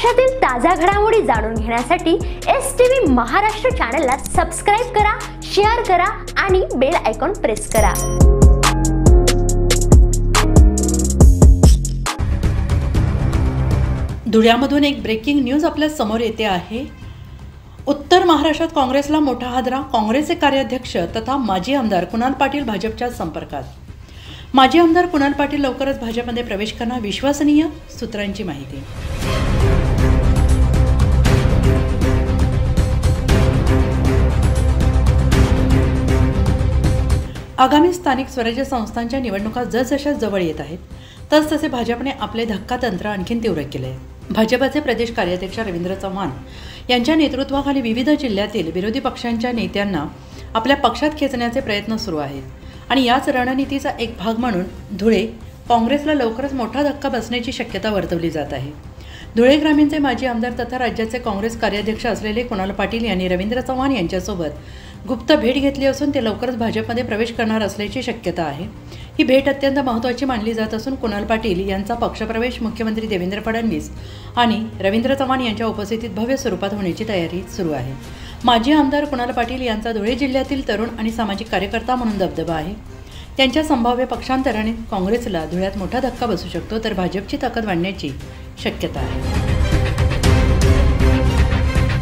महाराष्ट्रातील ताज्या घडामोडी जाणून घेण्यासाठी STV महाराष्ट्र चॅनलला सबस्क्राइब करा, शेअर करा आणि बेल आयकॉन प्रेस करा। धुळ्यामधून एक ब्रेकिंग न्यूज आपल्या समोर येते आहे। उत्तर महाराष्ट्रात काँग्रेसला मोठा हादरा। काँग्रेसचे कार्याध्यक्ष तथा माजी आमदार कुणाल पाटील भाजपच्या संपर्कात। माजी आमदार कुणाल पाटील लवकरच भाजपमध्ये प्रवेश करणार, विश्वसनीय सूत्रांची माहिती। आगामी स्थानिक स्वराज्य संस्थांच्या निवडणुका जसजशा जवळ येत आहेत तसतसे भाजपने आपले धक्कातंत्र आणखीन तीव्र केले आहे। भाजपचे प्रदेश कार्याध्यक्ष रवींद्र चव्हाण यांच्या नेतृत्वाखाली विविध जिल्ह्यातील विरोधी पक्षांच्या नेत्यांना आपल्या पक्षात खेचण्याचे प्रयत्न सुरू आहेत आणि याच रणनीतीचा एक भाग म्हणून धुळे काँग्रेसला लवकरच मोठा धक्का बसण्याची शक्यता वर्तवली जात आहे। धुळे ग्रामीणचे माजी आमदार तथा राज्याचे काँग्रेस कार्याध्यक्ष असलेले कुणाल पाटील यांनी रवींद्र चव्हाण यांच्यासोबत गुप्त भेट घेतली असून ते लवकरच भाजपमध्ये प्रवेश करणार असल्याची शक्यता आहे। ही भेट अत्यंत महत्त्वाची मानली जात असून कुणाल पाटील यांचा पक्षप्रवेश मुख्यमंत्री देवेंद्र फडणवीस आणि रवींद्र चव्हाण यांच्या उपस्थितीत भव्य स्वरूपात होण्याची तयारी सुरू आहे। माजी आमदार कुणाल पाटील यांचा धुळे जिल्ह्यातील तरुण आणि सामाजिक कार्यकर्ता म्हणून दबदबा आहे। त्यांच्या संभाव्य पक्षांतराने काँग्रेसला धुळ्यात मोठा धक्का बसू शकतो, तर भाजपची ताकद वाढण्याची शक्यता आहे।